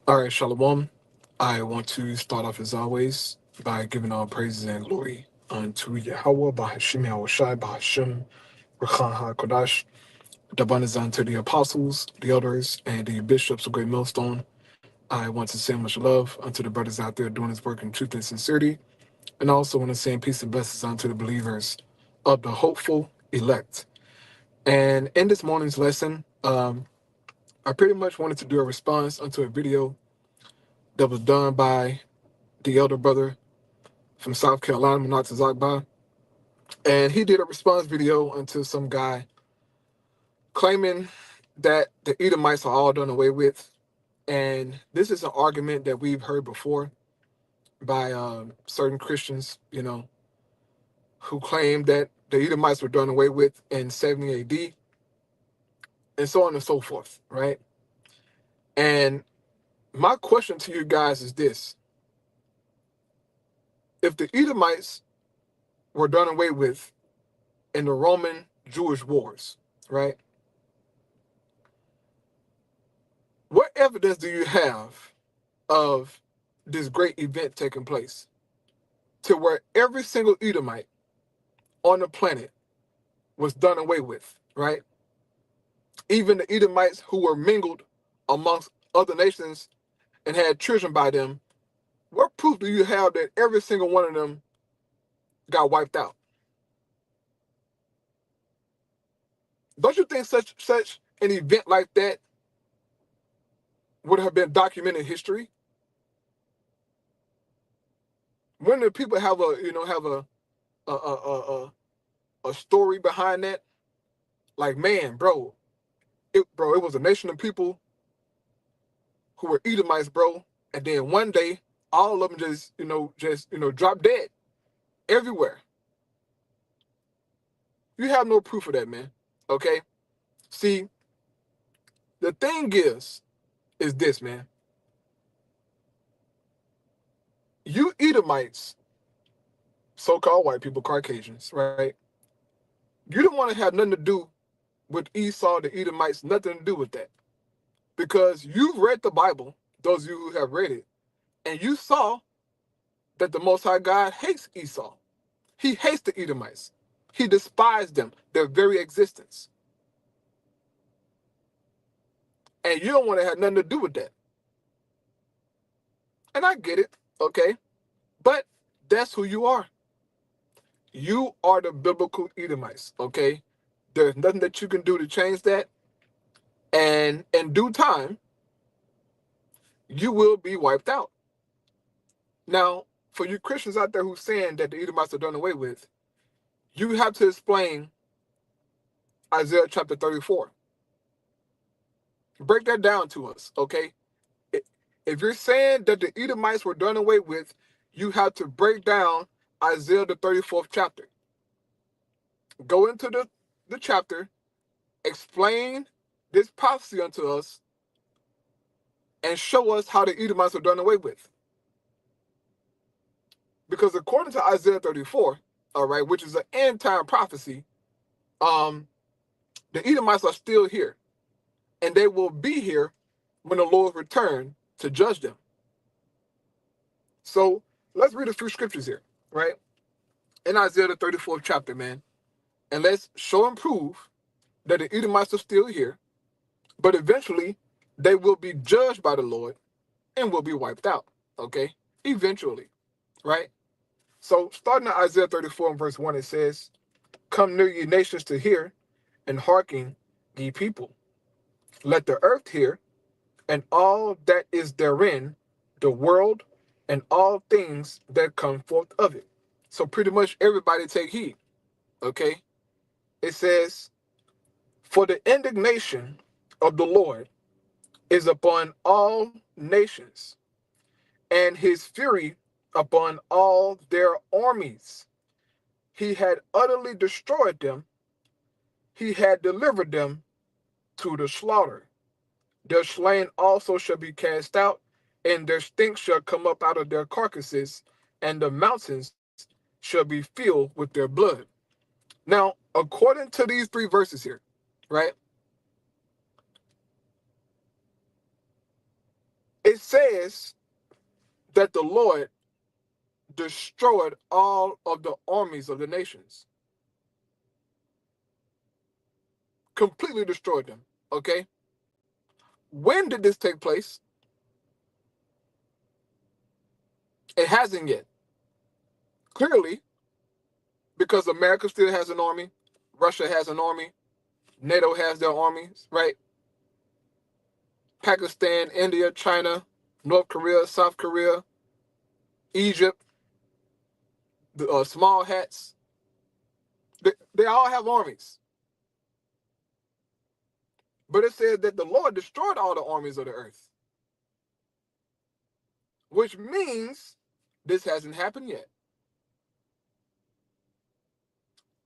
All right, Shalom. I want to start off as always by giving all praises and glory unto Yahweh, Bahashim Yahushai, Bahashim, Rechan HaKodash. The abundance unto the apostles, the elders, and the bishops of Great Millstone. I want to say much love unto the brothers out there doing this work in truth and sincerity. And also want to send peace and blessings unto the believers of the hopeful elect. And in this morning's lesson, I pretty much wanted to do a response unto a video that was done by the elder brother from South Carolina, Manat Zakba. And he did a response video unto some guy claiming that the Edomites are all done away with. And this is an argument that we've heard before by certain Christians, who claim that the Edomites were done away with in 70 AD, and so on and so forth, right? And my question to you guys is this. If the Edomites were done away with in the Roman Jewish wars, right? What evidence do you have of this great event taking place to where every single Edomite on the planet was done away with, right? Even the Edomites who were mingled amongst other nations and had children by them, what proof do you have that every single one of them got wiped out? Don't you think such an event like that would have been documented in history? When the people have a story behind that, like, man, it was a nation of people who were Edomites, bro, and then one day all of them just drop dead everywhere. You have no proof of that, man. Okay? See, the thing is this, man. You Edomites, so-called white people, Caucasians, right? You don't want to have nothing to do with Esau, the Edomites, nothing to do with that. Because you've read the Bible, those of you who have read it, and you saw that the Most High God hates Esau. He hates the Edomites. He despised them, their very existence. And you don't want to have nothing to do with that. And I get it, okay? But that's who you are. You are the biblical Edomites, okay? There's nothing that you can do to change that. And in due time, you will be wiped out. Now, for you Christians out there who's saying that the Edomites are done away with, you have to explain Isaiah chapter 34. Break that down to us, okay? If you're saying that the Edomites were done away with, you have to break down Isaiah the 34th chapter. Go into the chapter, explain this prophecy unto us, and show us how the Edomites were done away with. Because according to Isaiah 34, all right, which is an end-time prophecy, the Edomites are still here. And they will be here when the Lord returns to judge them. So let's read a few scriptures here, right? In Isaiah the 34th chapter, man. And let's show and prove that the Edomites are still here, but eventually they will be judged by the Lord and will be wiped out, okay? Eventually, right? So starting at Isaiah 34 and verse 1, it says, "Come near ye nations to hear, and hearken ye people. Let the earth hear, and all that is therein, the world, and all things that come forth of it." So pretty much everybody take heed, okay? It says, "For the indignation of the Lord is upon all nations, and his fury upon all their armies. He had utterly destroyed them. He had delivered them to the slaughter. Their slain also shall be cast out, and their stink shall come up out of their carcasses, and the mountains shall be filled with their blood." Now, according to these three verses here, right, it it says that the Lord destroyed all of the armies of the nations. Completely destroyed them, okay? When did this take place? It hasn't yet. Clearly, because America still has an army, Russia has an army, NATO has their armies, right? Pakistan, India, China, North Korea, South Korea, Egypt, the small hats, they all have armies. But it says that the Lord destroyed all the armies of the earth, which means this hasn't happened yet.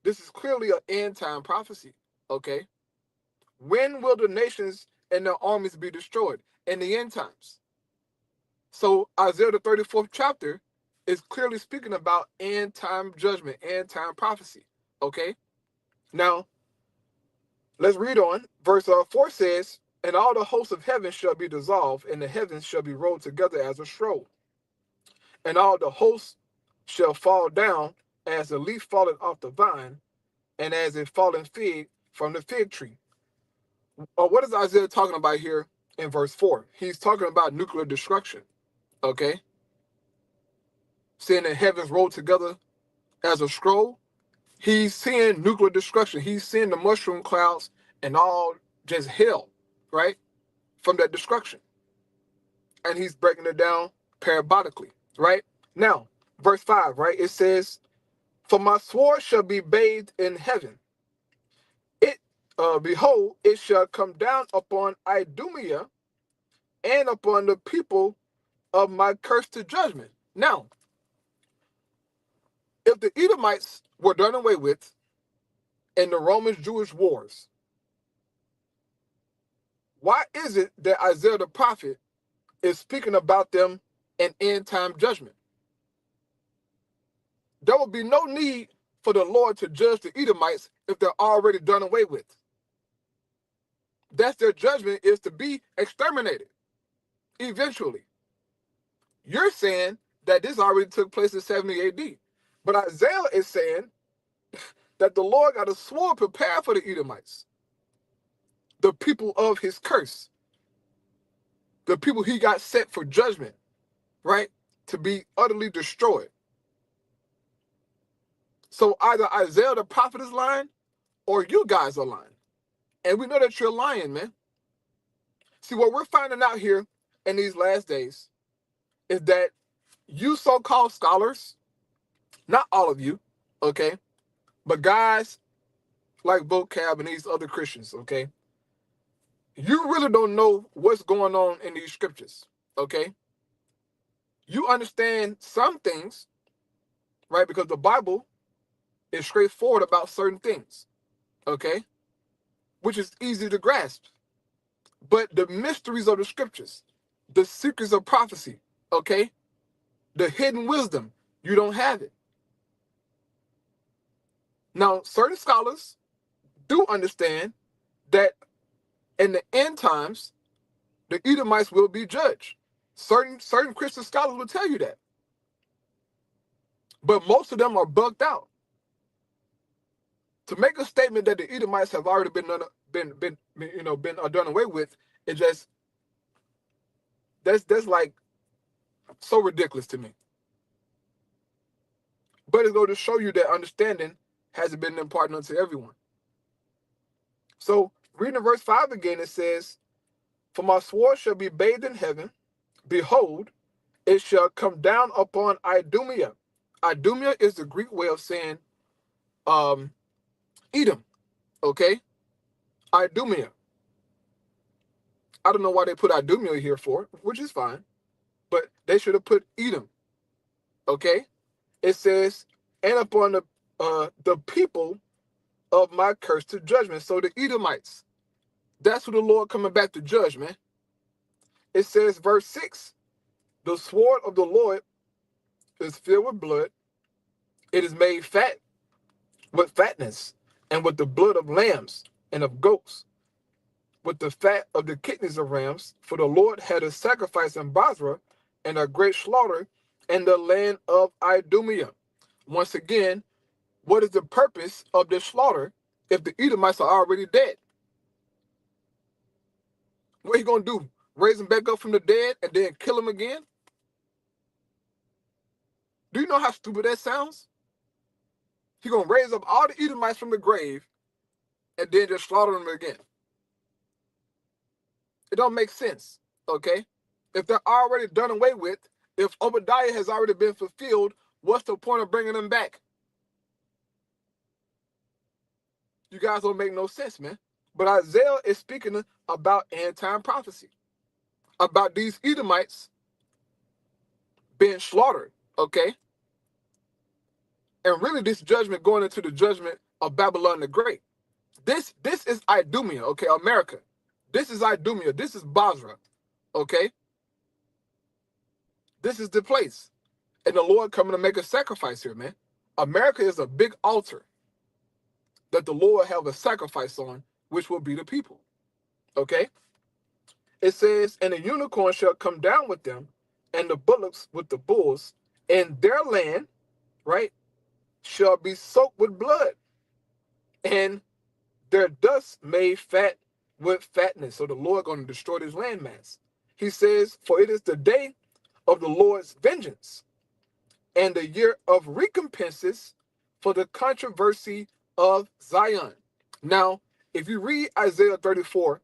This is clearly an end time prophecy, okay? When will the nations and their armies be destroyed? In the end times. So Isaiah the 34th chapter is clearly speaking about end time judgment, end time prophecy, okay? Now, let's read on. Verse 4 says, and all the hosts of heaven shall be dissolved, and the heavens shall be rolled together as a scroll. And all the hosts shall fall down as the leaf falleth off the vine, and as a fallen fig from the fig tree. What is Isaiah talking about here in verse 4? He's talking about nuclear destruction, okay? Seeing the heavens rolled together as a scroll. He's seeing nuclear destruction. He's seeing the mushroom clouds and all just hell, right? From that destruction. And he's breaking it down parabolically, right? Now, verse 5, right? It says, for my sword shall be bathed in heaven. It, behold, it shall come down upon Idumea and upon the people of my curse to judgment. Now, if the Edomites were done away with in the Roman-Jewish wars, why is it that Isaiah the prophet is speaking about them in end-time judgment? There will be no need for the Lord to judge the Edomites if they're already done away with. That's their judgment, is to be exterminated eventually. You're saying that this already took place in 70 AD. But Isaiah is saying that the Lord got a sword prepared for the Edomites, the people of his curse, the people he got set for judgment, right? To be utterly destroyed. So either Isaiah the prophet is lying or you guys are lying. And we know that you're lying, man. See, what we're finding out here in these last days is that you so-called scholars, not all of you, okay, but guys like Vocab and these other Christians, okay, you really don't know what's going on in these scriptures, okay? You understand some things, right, because the Bible is straightforward about certain things, okay, which is easy to grasp. But the mysteries of the scriptures, the secrets of prophecy, okay, the hidden wisdom, you don't have it. Now, certain scholars do understand that in the end times, the Edomites will be judged. Certain Christian scholars will tell you that. But most of them are bugged out. To make a statement that the Edomites have already been done away with, it just that's like so ridiculous to me. But it's going to show you that understanding hasn't been imparted unto everyone. So reading verse 5 again, it says, for my sword shall be bathed in heaven, behold, it shall come down upon Idumea. Idumea is the Greek way of saying Edom, okay? Idumea. I don't know why they put Idumea here for, which is fine, but they should have put Edom, okay? It says, and upon the people of my curse to judgment. So the Edomites, that's who the Lord coming back to judge, man. It says, verse 6, the sword of the Lord is filled with blood. It is made fat with fatness and with the blood of lambs and of goats. with the fat of the kidneys of rams, for the Lord had a sacrifice in Basra and a great slaughter in the land of Idumea. Once again, what is the purpose of this slaughter if the Edomites are already dead? What are you going to do? Raise them back up from the dead and then kill them again? Do you know how stupid that sounds? He's going to raise up all the Edomites from the grave and then just slaughter them again. It don't make sense, okay? If they're already done away with, if Obadiah has already been fulfilled, what's the point of bringing them back? You guys don't make no sense, man. But Isaiah is speaking about end-time prophecy, about these Edomites being slaughtered, okay? And really this judgment going into the judgment of Babylon the Great. This is Idumea, okay, America. This is Idumea. This is Basra, okay? This is the place. And the Lord coming to make a sacrifice here, man. America is a big altar that the Lord have a sacrifice on, which will be the people, okay? It says, and the unicorn shall come down with them, and the bullocks with the bulls, and their land, right, shall be soaked with blood, and their dust made fat with fatness. So the Lord going to destroy this landmass. He says, for it is the day of the Lord's vengeance, and the year of recompenses for the controversy of Zion. Now, if you read Isaiah 34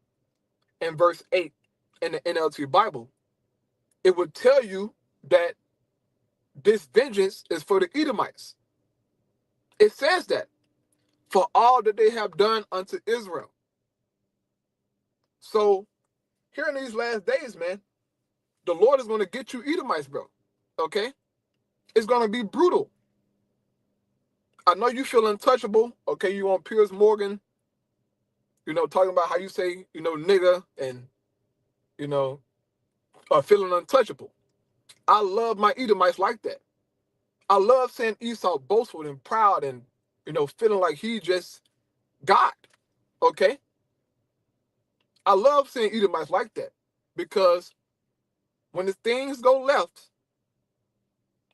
and verse 8 in the NLT Bible, it would tell you that this vengeance is for the Edomites. It says that, for all that they have done unto Israel. So, here in these last days, man, the Lord is going to get you Edomites, bro. Okay? It's going to be brutal. I know you feel untouchable. Okay, you on Piers Morgan, you know, talking about how you say, you know, nigga and, you know, feeling untouchable. I love my Edomites like that. I love seeing Esau boastful and proud and, you know, feeling like he just God. Okay? I love seeing Edomites like that because when the things go left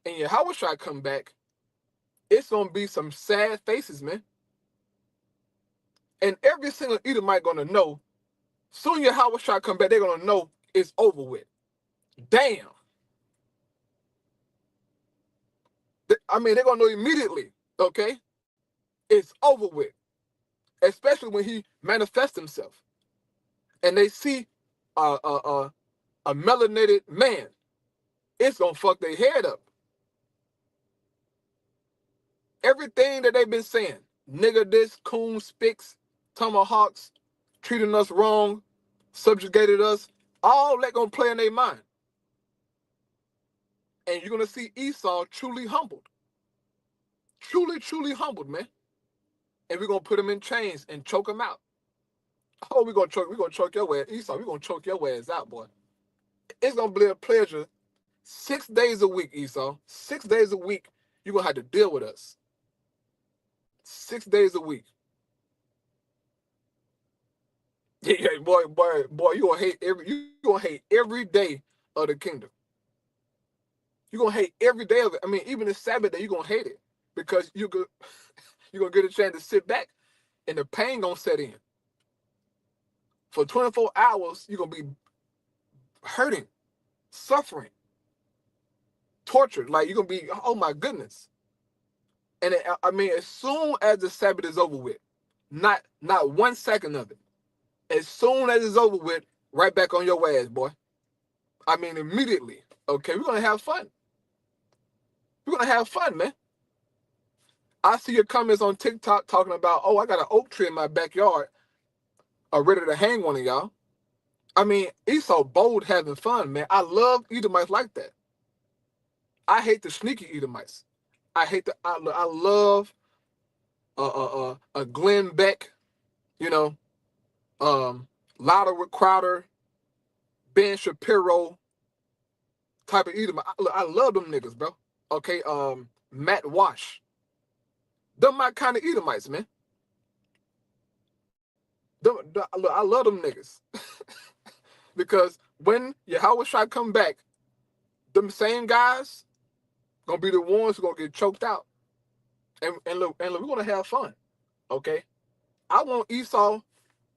and your Yahushua come back, it's going to be some sad faces, man. And every single Edomite going to know, soon your Yahushua come back, they're going to know it's over with. Damn. I mean, they're going to know immediately, okay? It's over with. Especially when he manifests himself. And they see a melanated man. It's going to fuck their head up. Everything that they've been saying, nigga this, coon spicks, tomahawks, treating us wrong, subjugated us, all that going to play in their mind. And you're going to see Esau truly humbled. Truly, truly humbled, man. And we're going to put him in chains and choke him out. Oh, we're going to choke your ass. Esau, we're going to choke your ass out, boy. It's going to be a pleasure 6 days a week, Esau. 6 days a week, you're going to have to deal with us. 6 days a week. Yeah, boy, you gonna hate every day of the kingdom. You're gonna hate every day of it. I mean, even the Sabbath day, you're gonna hate it. Because you're gonna get a chance to sit back and the pain gonna set in. For 24 hours, you're gonna be hurting, suffering, tortured. Like you're gonna be, oh my goodness. And I mean, as soon as the Sabbath is over with, not 1 second of it. As soon as it's over with, right back on your ass, boy. I mean, immediately. Okay, we're gonna have fun. We're gonna have fun, man. I see your comments on TikTok talking about, oh, I got an oak tree in my backyard. I'm ready to hang one of y'all. I mean, Esau bold having fun, man. I love Edomites like that. I hate the sneaky Edomites. I love a Glenn Beck, you know, Louder with Crowder, Ben Shapiro type of Edomite. I love them niggas, bro. Okay, Matt Wash. Them my kind of Edomites, man. Look, I love them niggas. Because when Yahushua come back, them same guys gonna be the ones who gonna get choked out. And look, we're gonna have fun. Okay? I want Esau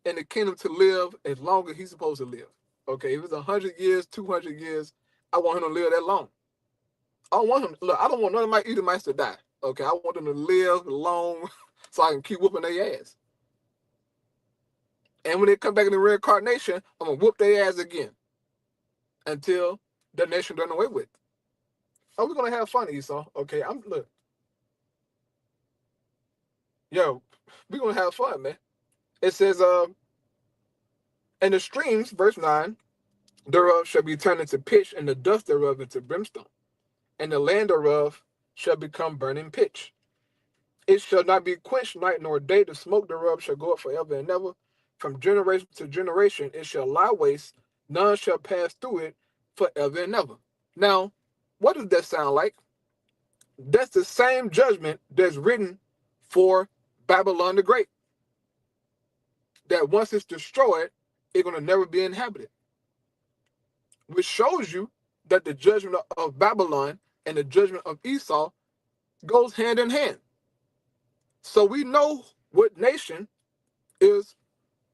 in the kingdom to live as long as he's supposed to live. Okay, if it's 100 years, 200 years, I want him to live that long. I don't want him. Look, I don't want none of my Edomites to die. Okay, I want them to live long so I can keep whooping their ass. And when they come back in the reincarnation, I'm gonna whoop their ass again until the nation done away with. Oh, we're gonna have fun, Esau. Okay, look, yo, we're gonna have fun, man. It says, and the streams, verse 9, thereof shall be turned into pitch, and the dust thereof into brimstone, and the land thereof shall become burning pitch. It shall not be quenched night nor day, the smoke thereof shall go up forever and ever. From generation to generation it shall lie waste, none shall pass through it forever and ever. Now, what does that sound like? That's the same judgment that's written for Babylon the Great. That once it's destroyed, it's going to never be inhabited. Which shows you that the judgment of Babylon and the judgment of Esau goes hand in hand. So we know what nation is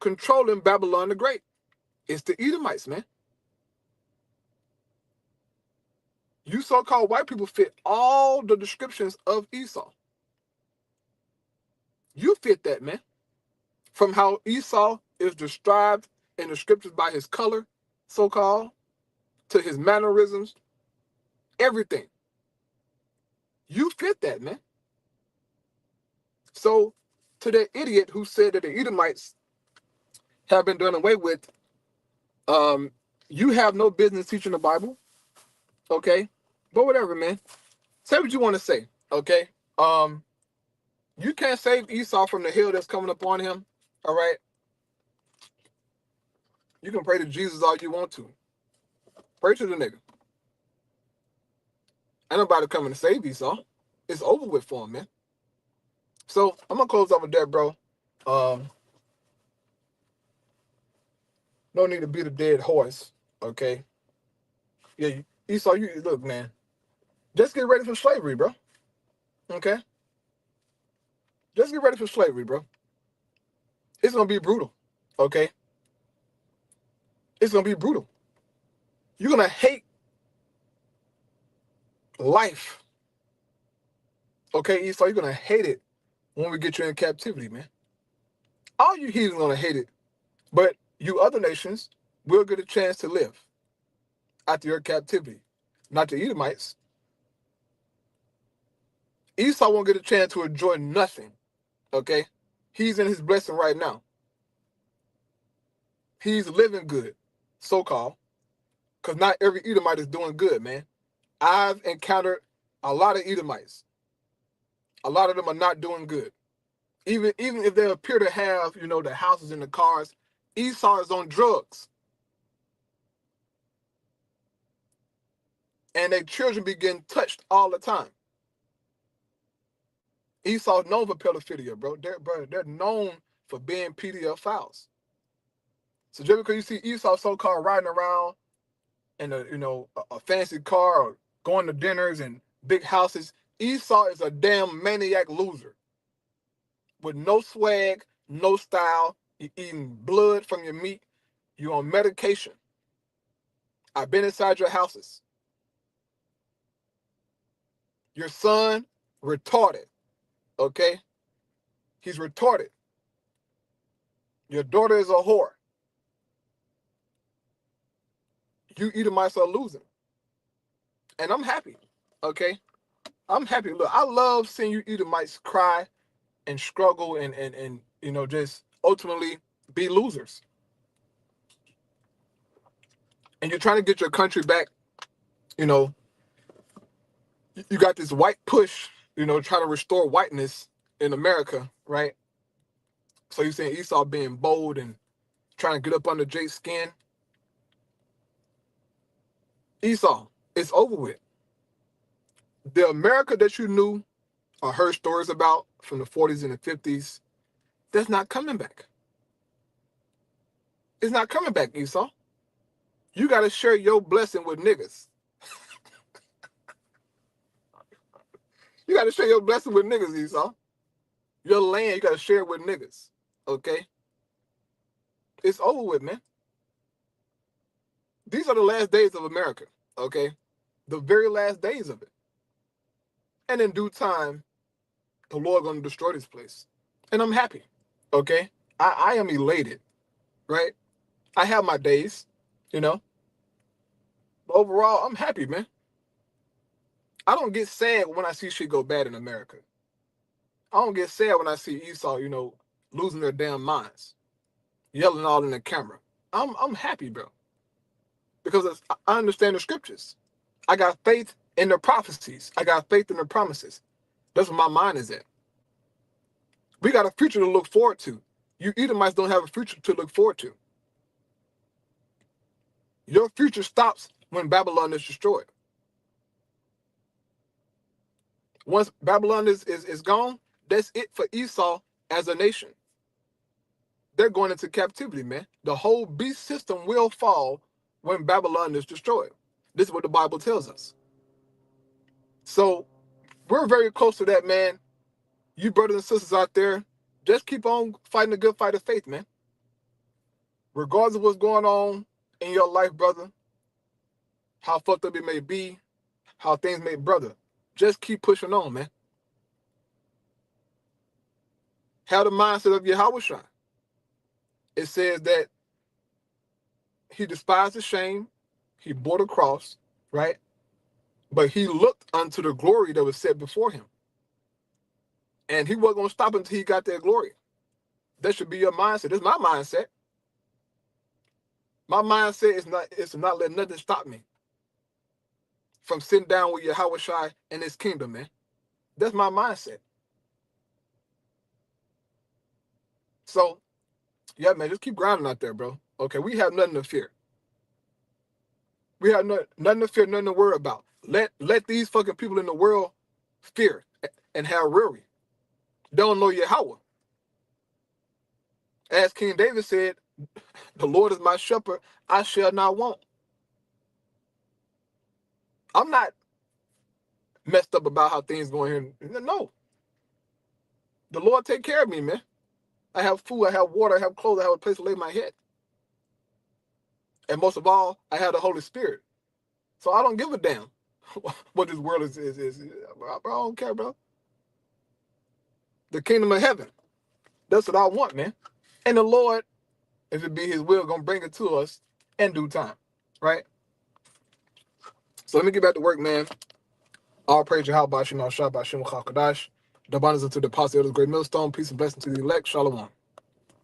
controlling Babylon the Great. It's the Edomites, man. You so-called white people fit all the descriptions of Esau. You fit that, man. From how Esau is described in the scriptures by his color, so-called, to his mannerisms, everything. You fit that, man. So, to that idiot who said that the Edomites have been done away with, you have no business teaching the Bible, okay? But whatever, man. Say what you want to say, okay? You can't save Esau from the hill that's coming upon him, all right? You can pray to Jesus all you want to. Pray to the nigga. Ain't nobody coming to save Esau. It's over with for him, man. So, I'm going to close off with that, bro. No need to beat a dead horse, okay? Yeah, Esau, you look, man. Just get ready for slavery, bro. Okay? Just get ready for slavery, bro. It's going to be brutal, okay? It's going to be brutal. You're going to hate life. Okay, Esau, you're going to hate it when we get you in captivity, man. All you heathens going to hate it. But you other nations will get a chance to live after your captivity. Not the Edomites. Esau won't get a chance to enjoy nothing, okay? He's in his blessing right now. He's living good, so-called, because not every Edomite is doing good, man. I've encountered a lot of Edomites. A lot of them are not doing good. Even if they appear to have, the houses and the cars, Esau is on drugs. And their children be getting touched all the time. Esau's known for pedophilia, bro. They're known for being pedophiles. So just because you see Esau so-called riding around in a fancy car or going to dinners and big houses, Esau is a damn maniac loser. With no swag, no style, you're eating blood from your meat, you're on medication. I've been inside your houses. Your son, retarded, okay? He's retarded. Your daughter is a whore. You Edomites are losing. And I'm happy, okay? I'm happy. Look, I love seeing you Edomites cry and struggle and just ultimately be losers. And you're trying to get your country back, you got this white push, trying to restore whiteness in America, right? So you're saying Esau being bold and trying to get up under Jake's skin. Esau, it's over with. The America that you knew or heard stories about from the 40s and the 50s, that's not coming back. It's not coming back, Esau. You got to share your blessing with niggas. You got to share your blessing with niggas, Esau. Your land, you got to share it with niggas. Okay? It's over with, man. These are the last days of America. Okay? The very last days of it. And in due time, the Lord going to destroy this place. And I'm happy. Okay? I am elated. Right? I have my days, you know. But overall, I'm happy, man. I don't get sad when I see shit go bad in America. I don't get sad when I see Esau, you know, losing their damn minds, yelling all in the camera. I'm happy, bro, because I understand the scriptures. I got faith in the prophecies. I got faith in the promises. That's where my mind is at. We got a future to look forward to. You Edomites don't have a future to look forward to. Your future stops when Babylon is destroyed. Once Babylon is gone, that's it for Esau as a nation. They're going into captivity, man. The whole beast system will fall when Babylon is destroyed. This is what the Bible tells us. So we're very close to that, man. You brothers and sisters out there, just keep on fighting the good fight of faith, man. Regardless of what's going on in your life, brother, how fucked up it may be, how things may, brother, just keep pushing on, man. Have the mindset of Yahweh. It says that he despised the shame, he bore the cross, right? But he looked unto the glory that was set before him. And he wasn't going to stop until he got that glory. That should be your mindset. That's my mindset. My mindset is to not let nothing stop me from sitting down with Yahweh Shai and his kingdom, man. That's my mindset. So, yeah, man, just keep grinding out there, bro. Okay, we have nothing to fear. We have nothing to fear, nothing to worry about. Let these fucking people in the world fear and have worry. They don't know Yahweh. As King David said, the Lord is my shepherd, I shall not want. I'm not messed up about how things going here. No. The Lord take care of me, man. I have food, I have water, I have clothes, I have a place to lay my head. And most of all, I have the Holy Spirit. So I don't give a damn what this world is. Bro, I don't care, bro. The kingdom of heaven. That's what I want, man. And the Lord, if it be his will, gonna bring it to us in due time. Right? So let me get back to work, man. All praise Yahweh, Shem Al Shah, Shem Chakadash. The abundance to the apostle of the great millstone. Peace and blessing to the elect. Shalom.